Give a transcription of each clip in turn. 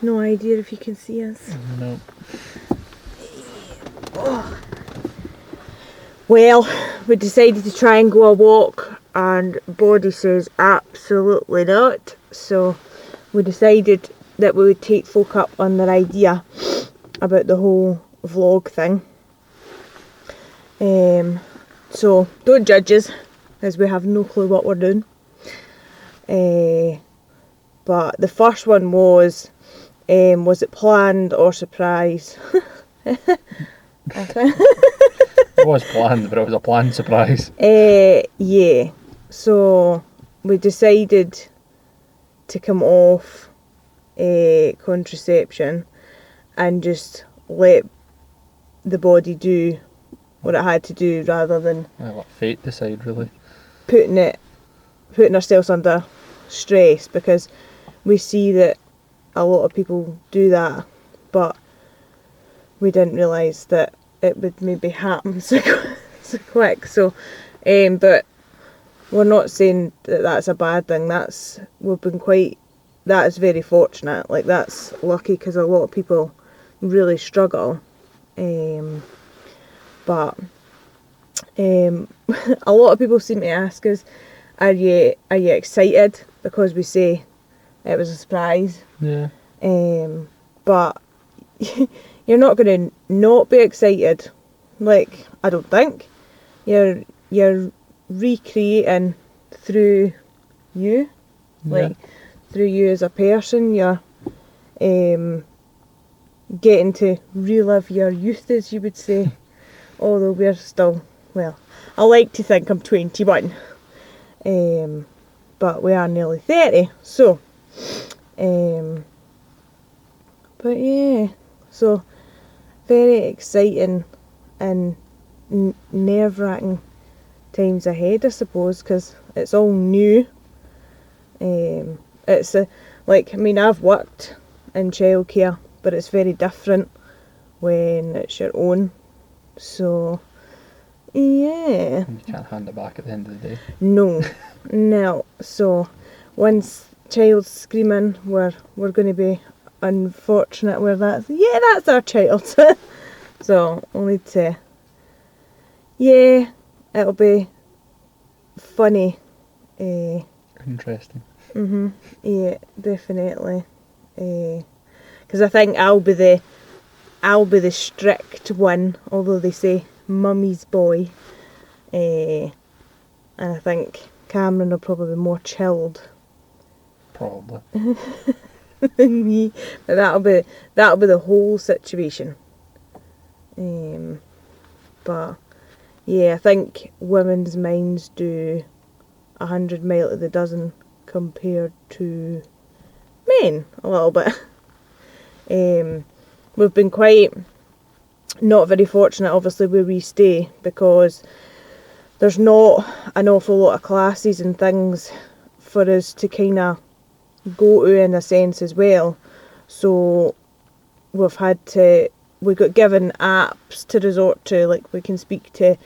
No idea if you can see us. No. Oh. Well, we decided to try and go a walk, and Body says absolutely not. So we decided that we would take folk up on their idea about the whole vlog thing. So don't judge us, as we have no clue what we're doing. But the first one was it planned or surprise? I think. It was planned, but it was a planned surprise. Yeah. So we decided to come off contraception and just let the body do what it had to do, rather than Let fate decide, really. putting ourselves under stress, because we see that a lot of people do that, but we didn't realise that it would maybe happen so quick. So, but we're not saying that that's a bad thing. That is very fortunate. Like, that's lucky, because a lot of people really struggle. But a lot of people seem to ask us, are you excited because we say it was a surprise? Yeah. But you're not going to not be excited. Like, I don't think. You're recreating through you. Like, through you as a person. You're getting to relive your youth, as you would say. Although we're still, well, I like to think I'm 21. But we are nearly 30. So, but yeah. So, very exciting and nerve-wracking times ahead, I suppose, because it's all new. I've worked in childcare, but it's very different when it's your own. So, yeah. You can't hand it back at the end of the day. No. So, once child's screaming, we're going to be unfortunate where that's our child. So we'll need to, it'll be funny. Interesting. Yeah, definitely. Because I think I'll be the strict one, although they say mummy's boy. And I think Cameron will probably be more chilled. Probably. Than me, but that'll be the whole situation. But yeah, I think women's minds do 100 miles to the dozen compared to men a little bit. We've been quite not very fortunate, obviously, where we stay, because there's not an awful lot of classes and things for us to kind of go to, in a sense, as well. So we got given apps to resort to. Like, we can speak to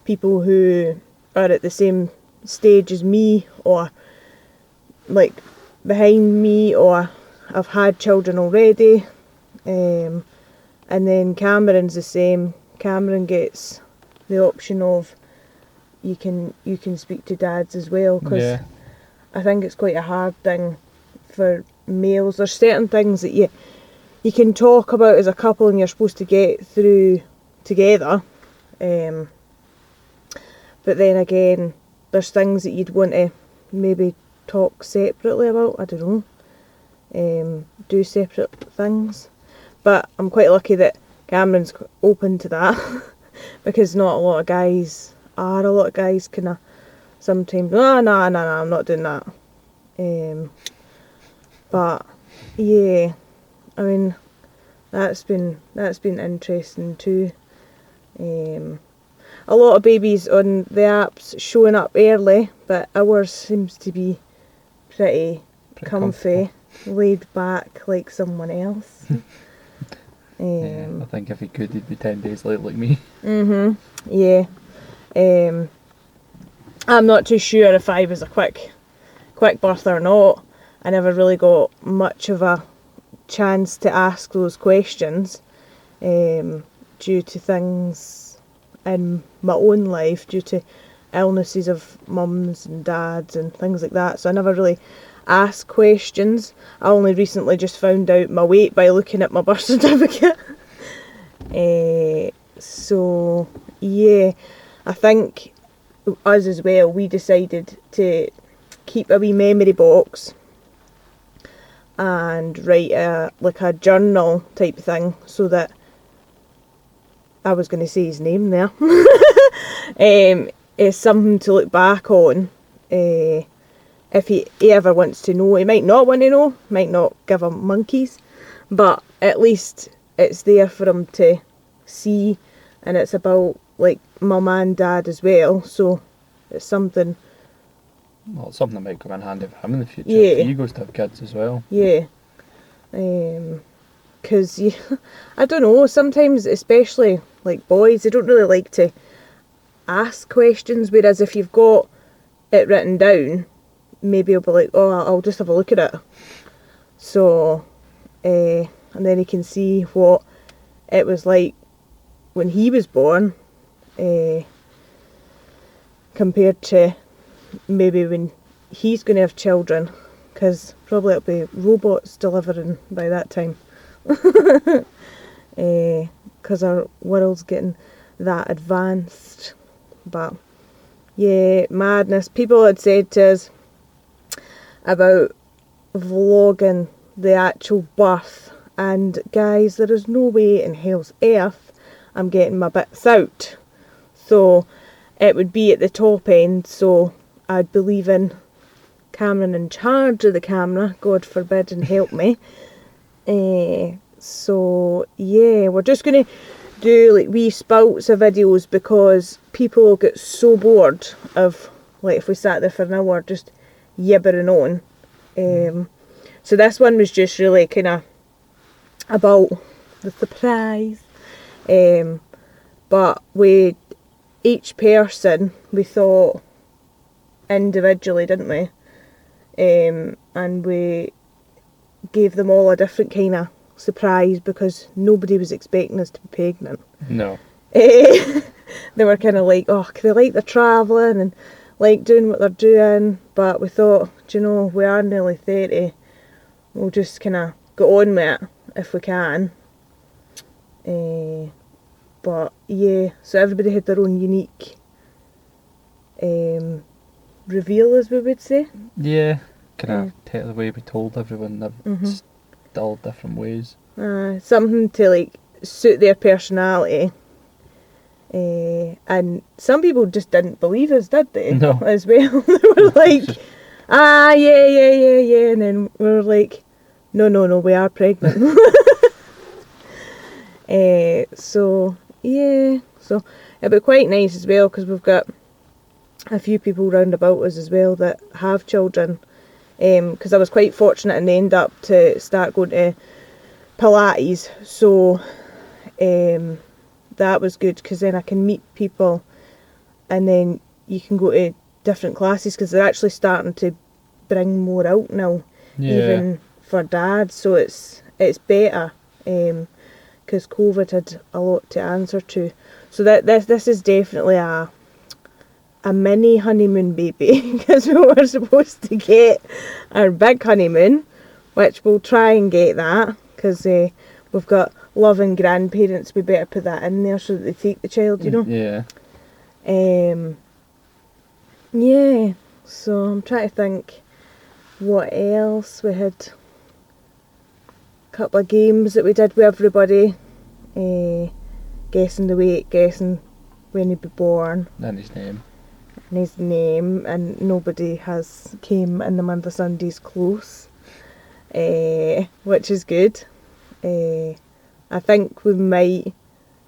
people who are at the same stage as me, or like behind me, or have had children already. And then Cameron's the same. Cameron gets the option of you can speak to dads as well, because I think it's quite a hard thing for males. There's certain things that you can talk about as a couple and you're supposed to get through together, but then again, there's things that you'd want to maybe talk separately about. I don't know, do separate things. But I'm quite lucky that Cameron's open to that because not a lot of guys are. A lot of guys kind of sometimes, no, I'm not doing that. But yeah, I mean, that's been interesting too. A lot of babies on the apps showing up early, but ours seems to be pretty comfy, laid back like someone else. I think if he could, he'd be 10 days late like me. Yeah. I'm not too sure if I was a quick birth or not. I never really got much of a chance to ask those questions due to things in my own life, due to illnesses of mums and dads and things like that. So I never really asked questions. I only recently just found out my weight by looking at my birth certificate. So yeah, I think us as well, we decided to keep a wee memory box and write a journal type thing, so that I was going to say his name there. It's something to look back on. If he ever wants to know, he might not want to know, might not give him monkeys, but at least it's there for him to see, and it's about like mum and dad as well, so it's something. Well, it's something that might come in handy for him in the future, Yeah. if he goes to have kids as well. Yeah. Because I don't know, sometimes, especially like boys, they don't really like to ask questions, whereas if you've got it written down, maybe he'll be like, oh, I'll just have a look at it. So, and then he can see what it was like when he was born, compared to maybe when he's going to have children, because probably it'll be robots delivering by that time. Because our world's getting that advanced. But yeah, madness. People had said to us about vlogging the actual birth, and guys, there is no way in hell's earth I'm getting my bits out. So it would be at the top end, so I'd be leaving Cameron in charge of the camera, God forbid and help me. So yeah, we're just going to do like wee spouts of videos, because people will get so bored of, like, if we sat there for an hour just yibbering on. So this one was just really kind of about the surprise. But we, each person, we thought individually, didn't we? And we gave them all a different kind of surprise, because nobody was expecting us to be pregnant. No. They were kind of like, oh, they like the travelling and like doing what they're doing, but we thought, do you know, we are nearly 30, we'll just kind of go on with it if we can. But yeah, so everybody had their own unique reveal, as we would say. Yeah, kind of take the way we told everyone that it's all different ways. Something to like suit their personality. And some people just didn't believe us, did they? No. As well. They were like, yeah. And then we were like, no, we are pregnant. So, yeah. So, it'll be quite nice as well, because we've got a few people round about us as well that have children. Because I was quite fortunate in the end up to start going to Pilates. So, that was good, because then I can meet people, and then you can go to different classes, because they're actually starting to bring more out now, even for dads. So it's better, because COVID had a lot to answer to. So that this is definitely a mini honeymoon baby, because we were supposed to get our big honeymoon, which we'll try and get that, because we've got loving grandparents. We better put that in there so that they take the child, you know. Yeah. Yeah. So I'm trying to think what else we had. A couple of games that we did with everybody. Guessing the weight, guessing when he'd be born. And his name. And his name, and nobody has came in the month of Sundays close, which is good. I think we might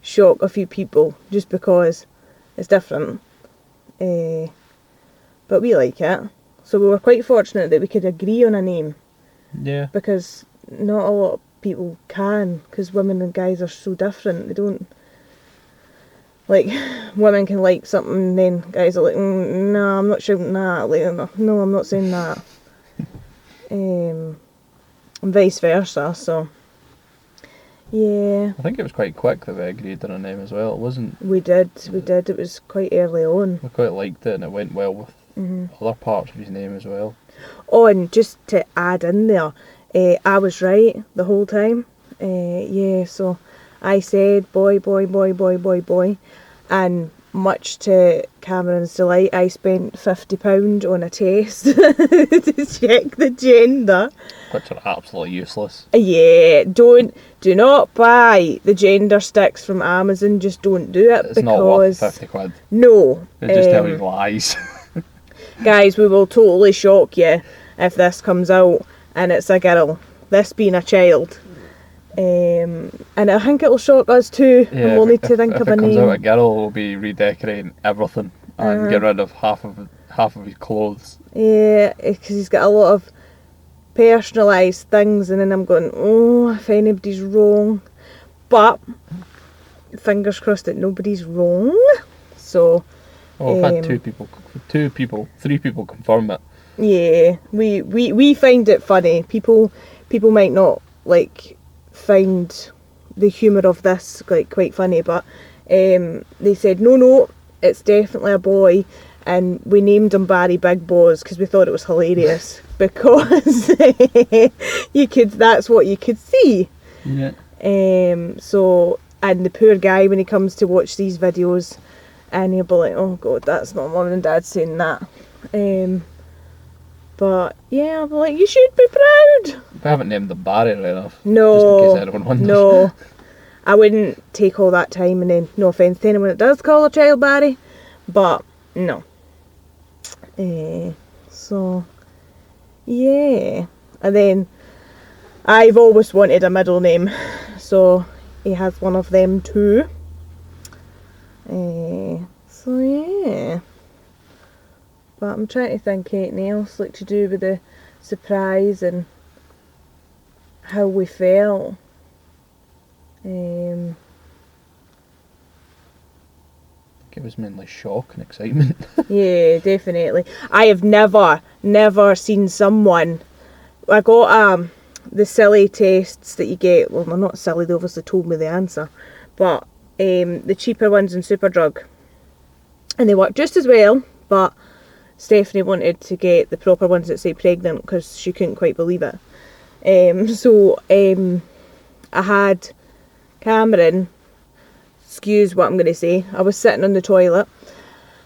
shock a few people just because it's different, but we like it. So we were quite fortunate that we could agree on a name. Yeah. Because not a lot of people can, because women and guys are so different. They don't, like, women can like something and then guys are like, no, I'm not shouting that. Like, no, I'm not saying that. and vice versa. So yeah, I think it was quite quick that we agreed on a name as well. It wasn't. we did. It was quite early on. We quite liked it, and it went well with other parts of his name as well. Oh, and just to add in there, I was right the whole time. Yeah, so I said boy, boy, boy, boy, boy, boy, and much to Cameron's delight, I spent £50 on a test to check the gender. Which are absolutely useless. Yeah, do not buy the gender sticks from Amazon. Just don't do it. It's because not worth 50 quid. No. It just tells you lies. Guys, we will totally shock you if this comes out and it's a girl. This being a child. And I think it'll shock us too. Yeah, And we'll need to think if of a it comes name. out a girl, we'll be redecorating everything and get rid of half of his clothes. Yeah, because he's got a lot of personalised things, and then I'm going, oh, if anybody's wrong. But fingers crossed that nobody's wrong. So Oh, I've had 3 people confirm it. yeah, we find it funny. People might not like find the humour of this like quite funny, but they said no, it's definitely a boy, and we named him Barry Big Boz because we thought it was hilarious because that's what you could see. Yeah. So, and the poor guy, when he comes to watch these videos, and he'll be like, oh god, that's not mum and dad saying that. But yeah, I'll be like, you should be proud. We haven't named the Barry right enough. No, just in case anyone wonders. no, I wouldn't take all that time, and then no offence to anyone that does call a child Barry, but no. So yeah, and then I've always wanted a middle name, so he has one of them too. So yeah, but I'm trying to think anything else like to do with the surprise and how we felt. I think it was mainly shock and excitement. Yeah, definitely. I have never seen someone. I got the silly tests that you get. Well, they're not silly. They obviously told me the answer, but the cheaper ones in Superdrug, and they work just as well. But Stephanie wanted to get the proper ones that say pregnant because she couldn't quite believe it. So I had Cameron. Excuse what I'm going to say. I was sitting on the toilet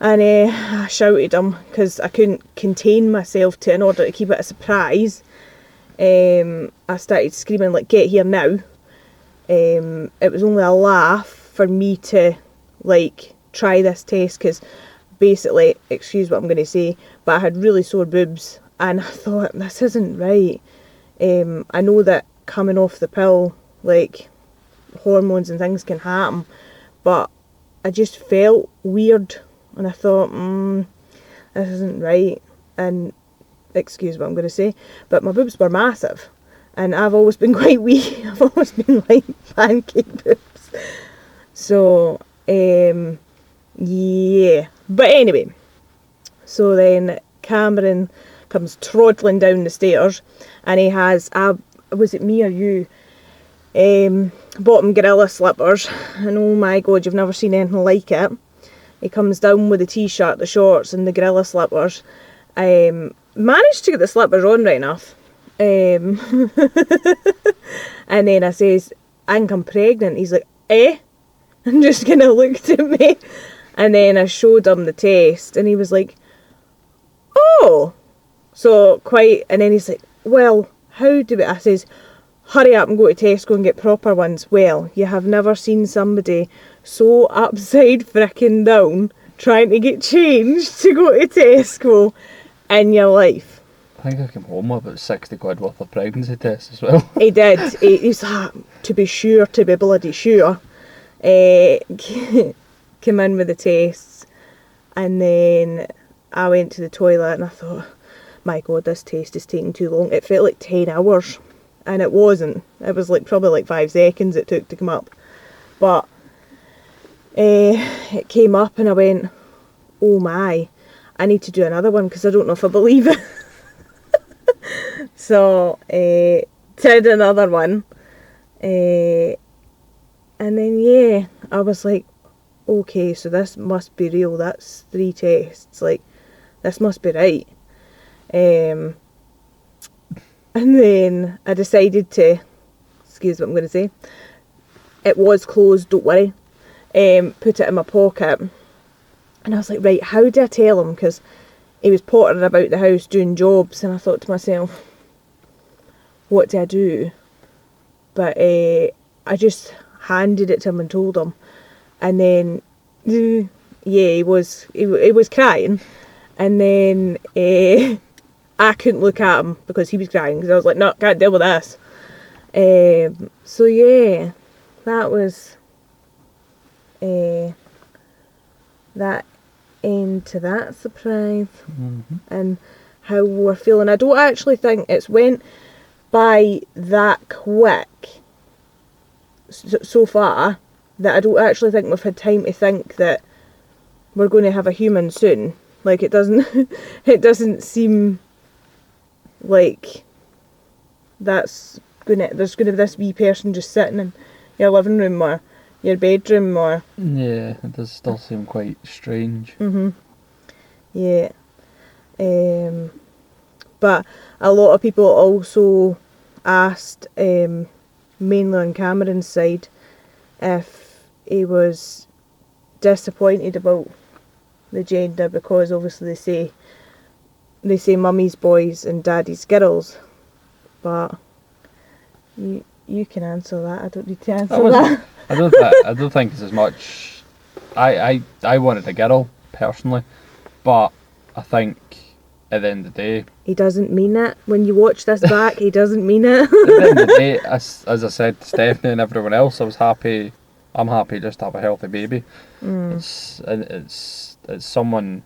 and I shouted him because I couldn't contain myself in order to keep it a surprise. I started screaming like, get here now. It was only a laugh for me to like try this test because basically, excuse what I'm going to say, but I had really sore boobs and I thought, this isn't right. I know that coming off the pill, like hormones and things can happen, but I just felt weird and I thought, this isn't right. And excuse what I'm going to say, but my boobs were massive and I've always been quite wee. I've always been like pancake boobs. So yeah, but anyway, so then Cameron comes trotting down the stairs and he has was it me or you, bottom gorilla slippers, and oh my god, you've never seen anything like it. He comes down with the t-shirt, the shorts and the gorilla slippers. Managed to get the slippers on right enough, and then I says, I think I'm pregnant. He's like, eh? And just kind of looked at me, and then I showed him the test and he was like, oh, so quite. And then he's like, well, how do we, I says, hurry up and go to Tesco and get proper ones. Well, you have never seen somebody so upside frickin' down trying to get changed to go to Tesco in your life. I think I came home with about 60 quid worth of pregnancy tests as well. He did. He's like, to be bloody sure. Came in with the tests, and then I went to the toilet and I thought, my god, this test is taking too long. It felt like 10 hours. And it wasn't. It was like probably like 5 seconds it took to come up. But it came up and I went, oh my, I need to do another one because I don't know if I believe it. So did another one. And then, yeah, I was like, okay, so this must be real. That's 3 tests. Like, this must be right. And then I decided to, excuse what I'm going to say, it was closed, don't worry, put it in my pocket. And I was like, right, how do I tell him? Because he was pottering about the house doing jobs, and I thought to myself, what do I do? But I just handed it to him and told him. And then, yeah, he was crying. And then I couldn't look at him because he was crying, because I was like, no, can't deal with this. So yeah, that was that end to that surprise. And how we're feeling. I don't actually think it's went by that quick so far that I don't actually think we've had time to think that we're going to have a human soon. Like, it doesn't it doesn't seem like there's gonna be this wee person just sitting in your living room or your bedroom or... Yeah, it does still seem quite strange. Yeah. But a lot of people also asked, mainly on Cameron's side, if he was disappointed about the gender, because obviously they say mummy's boys and daddy's girls. But you can answer that. I don't need to answer that. I don't think it's as much. I wanted a girl personally, but I think at the end of the day, he doesn't mean it. When you watch this back, he doesn't mean it. at the end of the day, as I said to Stephanie and everyone else, I'm happy just to have a healthy baby. It's someone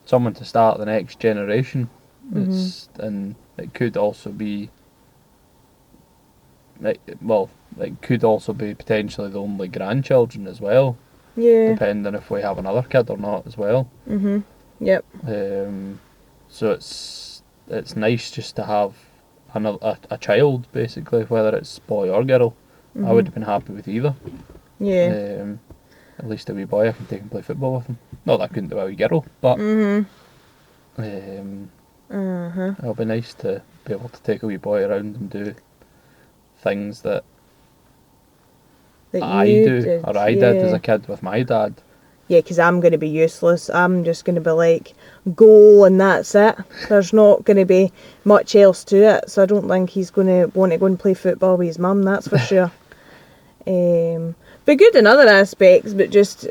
to start the next generation. And it could also be, it could also be potentially the only grandchildren as well. Yeah. Depending if we have another kid or not as well. Yep. So it's nice just to have a child, basically, whether it's boy or girl. I would have been happy with either. Yeah. At least a wee boy, I can take and play football with him. Not that I couldn't do a wee girl, but it'll be nice to be able to take a wee boy around and do things that I did as a kid with my dad. Yeah, because I'm going to be useless. I'm just going to be like, goal and that's it. There's not going to be much else to it. So I don't think he's going to want to go and play football with his mum, that's for sure. But good in other aspects, but just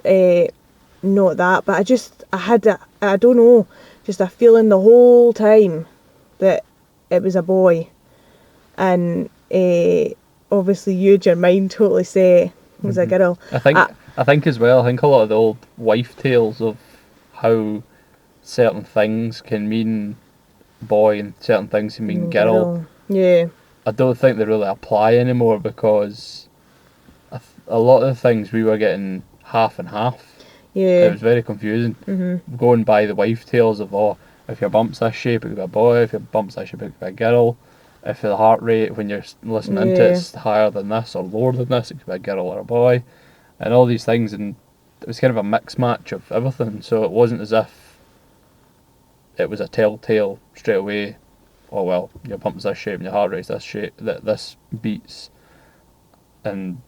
not that. But I had I don't know, just a feeling the whole time that it was a boy. And obviously you had your mind totally set it was a girl. I think as well, a lot of the old wife tales of how certain things can mean boy and certain things can mean girl. Yeah. I don't think they really apply anymore, because a lot of the things we were getting half and half. Yeah. It was very confusing. Going by the wife tales of, if your bump's this shape, it could be a boy. If your bump's this shape, it could be a girl. If the heart rate when you're listening to it's higher than this or lower than this, it could be a girl or a boy. And all these things, and it was kind of a mixed match of everything. So it wasn't as if it was a telltale straight away. Oh well, your pump's this shape and your heart rate's this shape. That this beats. And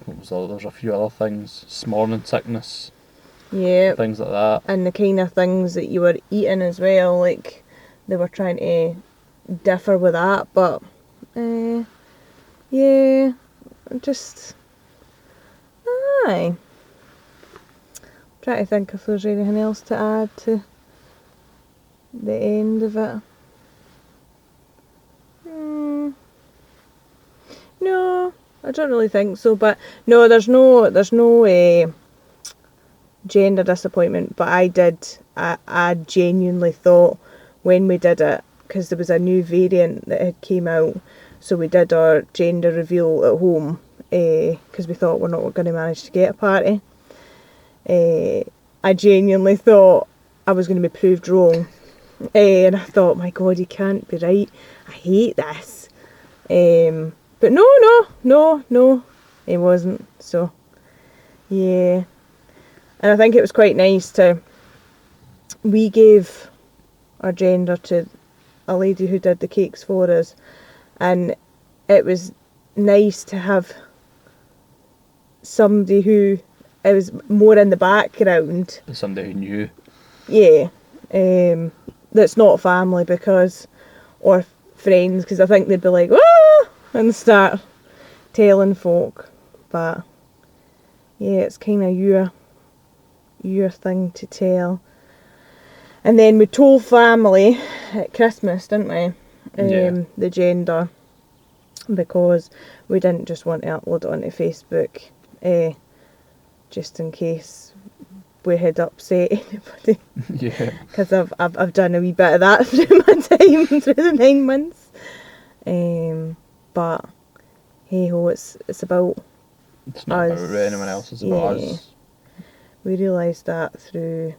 there's a few other things, morning sickness. Yeah. Things like that. And the kind of things that you were eating as well, like they were trying to differ with that, but yeah, just aye. Trying to think if there's anything else to add to the end of it. No, I don't really think so. But no, there's no gender disappointment. But I genuinely thought when we did it, because there was a new variant that had came out, so we did our gender reveal at home, because we thought we're not going to manage to get a party. I genuinely thought I was going to be proved wrong, and I thought, my God, you can't be right. I hate this. But no, he wasn't. So, yeah. And I think it was quite nice we gave our gender to a lady who did the cakes for us, and it was nice to have somebody who it was more in the background. Somebody who knew. Yeah. That's not family or friends, because I think they'd be like, ah, and start telling folk. But yeah, it's kind of your thing to tell. And then we told family at Christmas, didn't we? The gender, because we didn't just want to upload it onto Facebook, just in case we had upset anybody. Yeah. Because I've done a wee bit of that through my time, through the 9 months. But hey ho, it's about It's not us. about anyone else, it's about us. We realised that through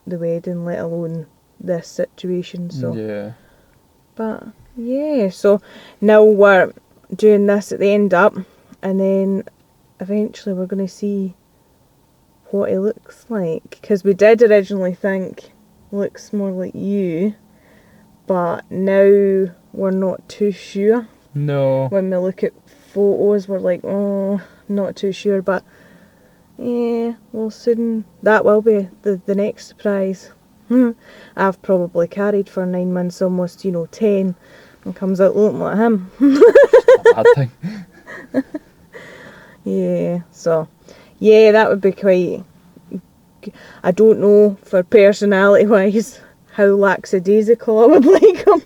the wedding, let alone this situation. So Yeah. But yeah, so now we're doing this at the end up, and then eventually we're going to see what it looks like, because we did originally think looks more like you, but now we're not too sure. No. When we look at photos, we're like, oh, not too sure, but yeah, well soon that will be the next surprise. I've probably carried for 9 months, almost 10, and comes out looking like him. Bad thing. Yeah, so yeah, that would be quite. I don't know for personality wise how lackadaisical I would like him,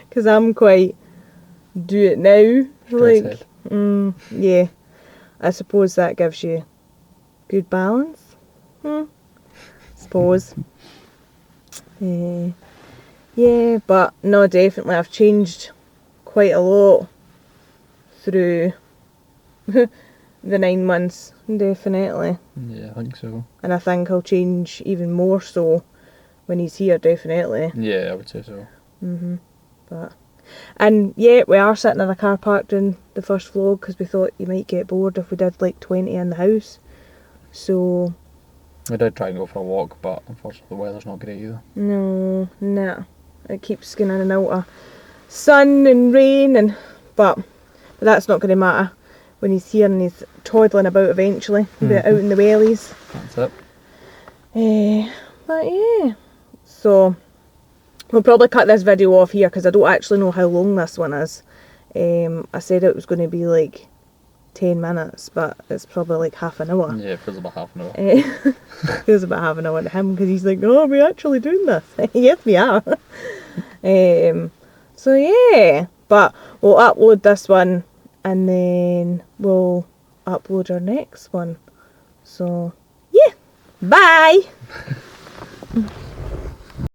because I'm quite do it now. Like, yeah, I suppose that gives you good balance. Suppose. Yeah, but no, definitely I've changed quite a lot through the 9 months, definitely. Yeah, I think so. And I think I'll change even more so when he's here, definitely. Yeah, I would say so. And yeah, we are sitting in a car park doing the first vlog, because we thought you might get bored if we did like 20 in the house. So We did try and go for a walk, but unfortunately the weather's not great either. no, nah. It keeps going in and out of sun and rain, but that's not going to matter when he's here and he's toddling about eventually. He'll be out in the wellies. That's it. But yeah, so we'll probably cut this video off here, because I don't actually know how long this one is. I said it was going to be like 10 minutes, but it's probably like half an hour. Yeah, it feels about half an hour. Feels about half an hour to him, because he's like, oh, are we actually doing this? Yes, we are. So yeah, but we'll upload this one, and then we'll upload our next one. So yeah, bye.